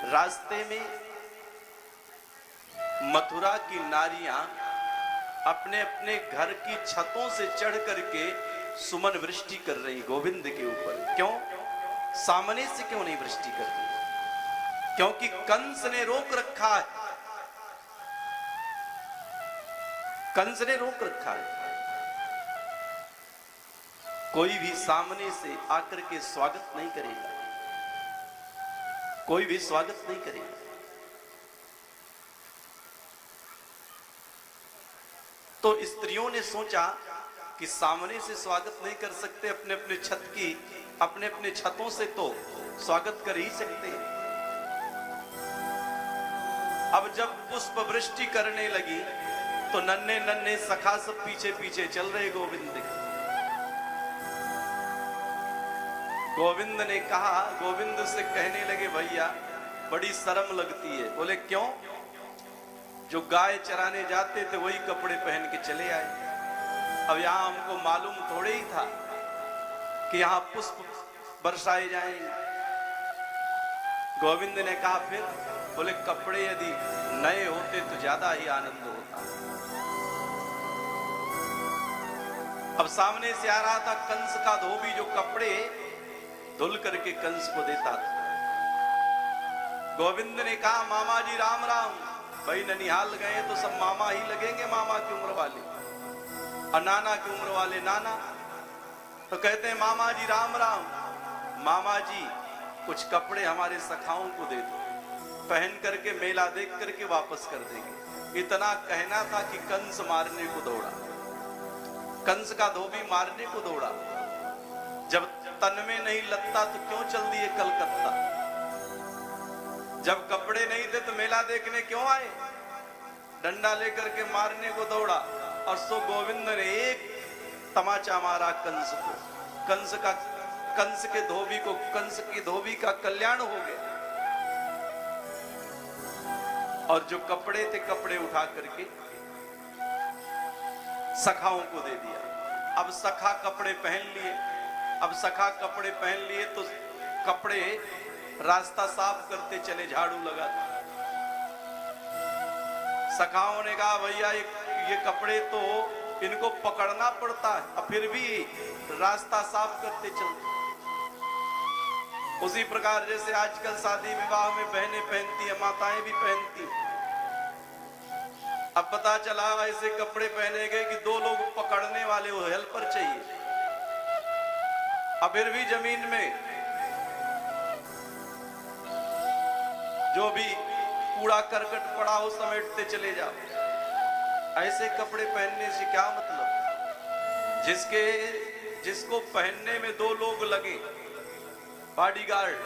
रास्ते में मथुरा की नारियां अपने अपने घर की छतों से चढ़ करके सुमन वृष्टि कर रही गोविंद के ऊपर। क्यों? सामने से क्यों नहीं वृष्टि कर रही? क्योंकि कंस ने रोक रखा है। कंस ने रोक रखा है। कोई भी सामने से आकर के स्वागत नहीं करेगा, कोई भी स्वागत नहीं करेगा। तो स्त्रियों ने सोचा कि सामने से स्वागत नहीं कर सकते, अपने अपने छत की अपने अपने छतों से तो स्वागत कर ही सकते हैं। अब जब पुष्प वृष्टि करने लगी तो नन्हे नन्हे सखा सब पीछे पीछे चल रहे गोविंद के। गोविंद ने कहा, गोविंद से कहने लगे, भैया बड़ी शर्म लगती है। बोले क्यों? जो गाय चराने जाते थे वही कपड़े पहन के चले आए। अब यहां हमको मालूम थोड़े ही था कि यहां पुष्प बरसाए जाएंगे। गोविंद ने कहा फिर? बोले कपड़े यदि नए होते तो ज्यादा ही आनंद होता। अब सामने से आ रहा था कंस का धोबी, जो कपड़े धुल करके कंस को देता था। गोविंद ने कहा, मामा जी राम राम। भाई ननिहाल गए तो सब मामा ही लगेंगे, मामा की उम्र वाले, और नाना की उम्र वाले नाना। तो कहते हैं मामा जी राम राम। मामा जी कुछ कपड़े हमारे सखाओं को दे दो, पहन करके मेला देख करके वापस कर देंगे। इतना कहना था कि कंस मारने को दौड़ा, कंस का धोबी मारने को दौड़ा। जब तन में नहीं लगता तो क्यों चल दिए कलकत्ता? जब कपड़े नहीं थे तो मेला देखने क्यों आए? डंडा लेकर के मारने को दौड़ा। और सो गोविंद ने एक तमाचा मारा कंस को। कंस के धोबी को, कंस की धोबी का कल्याण हो गया। और जो कपड़े थे कपड़े उठा करके सखाओं को दे दिया। अब सखा कपड़े पहन लिए। अब सखा कपड़े पहन लिए तो कपड़े रास्ता साफ करते चले, झाड़ू लगाते। सखाओं ने कहा, भैया ये कपड़े तो इनको पकड़ना पड़ता है, और फिर भी रास्ता साफ करते चलते। उसी प्रकार जैसे आजकल शादी विवाह में बहनें पहनती है, माताएं भी पहनती। अब पता चला ऐसे कपड़े पहने गए कि दो लोग पकड़ने वाले हो, हेल्पर चाहिए। अब फिर भी जमीन में जो भी कूड़ा करकट पड़ा हो समेटते चले जाओ। ऐसे कपड़े पहनने से क्या मतलब? जिसको पहनने में दो लोग लगे, बॉडीगार्ड।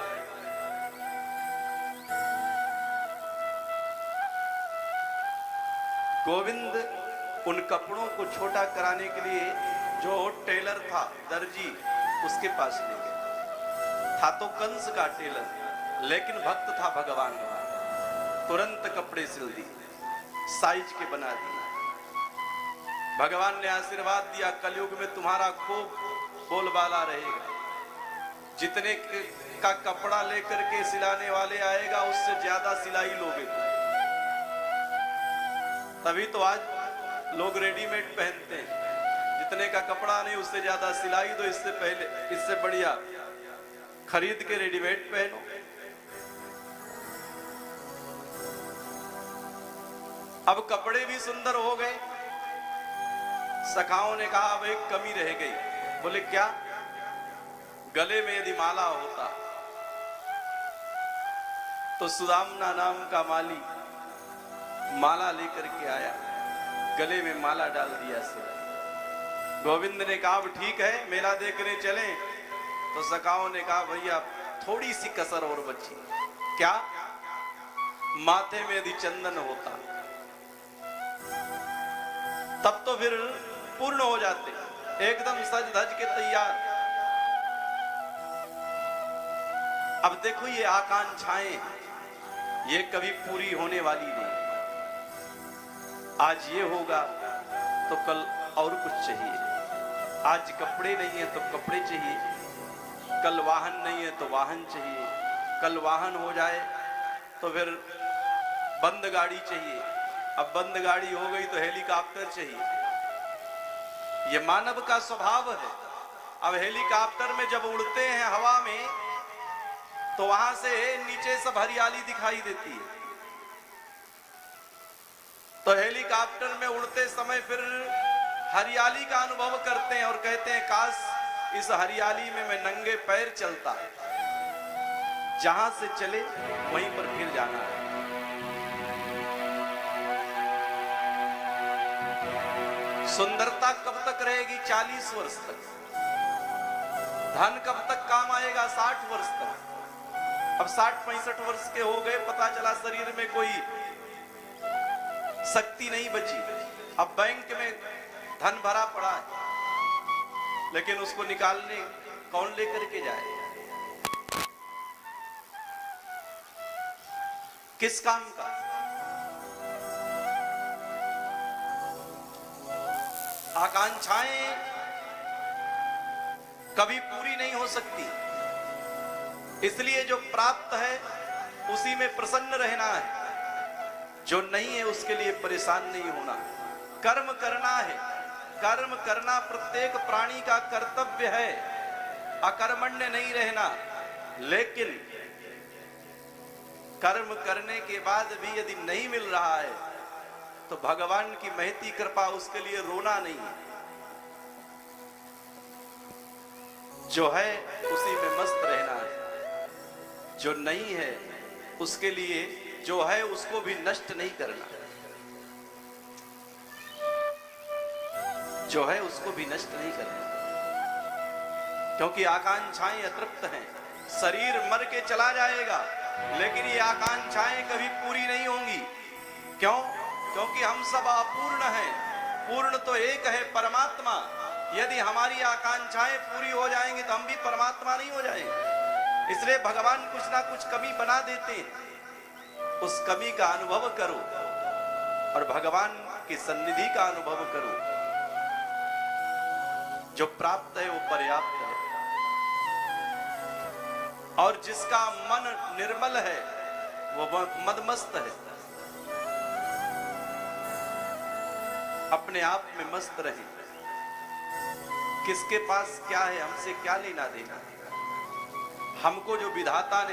गोविंद उन कपड़ों को छोटा कराने के लिए जो टेलर था, दर्जी, उसके पास ले गए। था तो कंस का टेलर, लेकिन भक्त था भगवान का। तुरंत कपड़े सिल दिए, साइज के बना दिए। भगवान ने आशीर्वाद दिया, कलयुग में तुम्हारा खूब बोलबाला रहेगा। जितने का कपड़ा लेकर के सिलाने वाले आएगा उससे ज्यादा सिलाई लोगे। तभी तो आज लोग रेडीमेड पहनते हैं। जितने का कपड़ा नहीं उससे ज्यादा सिलाई दो, इससे पहले, इससे बढ़िया खरीद के रेडीमेड पहनो। अब कपड़े भी सुंदर हो गए। सखाओं ने कहा, अब एक कमी रह गई। बोले क्या? गले में यदि माला होता तो सुदामना नाम का माली माला लेकर के आया, गले में माला डाल दिया सिर। गोविंद ने कहा, अब ठीक है मेला देखने चले। तो सखाओं ने कहा, भैया थोड़ी सी कसर और बची। क्या? माथे में यदि चंदन होता तब तो फिर पूर्ण हो जाते, एकदम सज धज के तैयार। अब देखो ये आकांक्षाएं ये कभी पूरी होने वाली नहीं। आज ये होगा तो कल और कुछ चाहिए। आज कपड़े नहीं है तो कपड़े चाहिए, कल वाहन नहीं है तो वाहन चाहिए, कल वाहन हो जाए तो फिर बंद गाड़ी चाहिए, अब बंद गाड़ी हो गई तो हेलीकॉप्टर चाहिए। ये मानव का स्वभाव है। अब हेलीकॉप्टर में जब उड़ते हैं हवा में तो वहां से नीचे सब हरियाली दिखाई देती है, तो हेलीकॉप्टर में उड़ते समय फिर हरियाली का अनुभव करते हैं और कहते हैं काश इस हरियाली में मैं नंगे पैर चलता। जहां से चले वहीं पर फिर जाना है। सुंदरता कब तक रहेगी? 40 वर्ष तक। धन कब तक काम आएगा? 60 वर्ष तक। अब 60-65 वर्ष के हो गए, पता चला शरीर में कोई शक्ति नहीं बची। अब बैंक में धन भरा पड़ा है, लेकिन उसको निकालने कौन लेकर के जाए? किस काम का? आकांक्षाएं कभी पूरी नहीं हो सकती, इसलिए जो प्राप्त है उसी में प्रसन्न रहना है, जो नहीं है उसके लिए परेशान नहीं होना। कर्म करना है, कर्म करना प्रत्येक प्राणी का कर्तव्य है, अकर्मण्य नहीं रहना। लेकिन कर्म करने के बाद भी यदि नहीं मिल रहा है तो भगवान की महती कृपा, उसके लिए रोना नहीं है। जो है उसी में मस्त रहना है, जो नहीं है उसके लिए जो है उसको भी नष्ट नहीं करना, जो है उसको भी नष्ट नहीं करना। क्योंकि आकांक्षाएं अतृप्त हैं। शरीर मर के चला जाएगा लेकिन ये आकांक्षाएं कभी पूरी नहीं होंगी। क्यों? क्योंकि हम सब अपूर्ण हैं, पूर्ण तो एक है परमात्मा। यदि हमारी आकांक्षाएं पूरी हो जाएंगी तो हम भी परमात्मा नहीं हो जाएंगे। इसलिए भगवान कुछ ना कुछ कमी बना देते हैं, उस कमी का अनुभव करो और भगवान की सन्निधि का अनुभव करो। जो प्राप्त है वो पर्याप्त है, और जिसका मन निर्मल है वो मदमस्त है। अपने आप में मस्त रहे। किसके पास क्या है, हमसे क्या लेना देना? हमको जो विधाता ने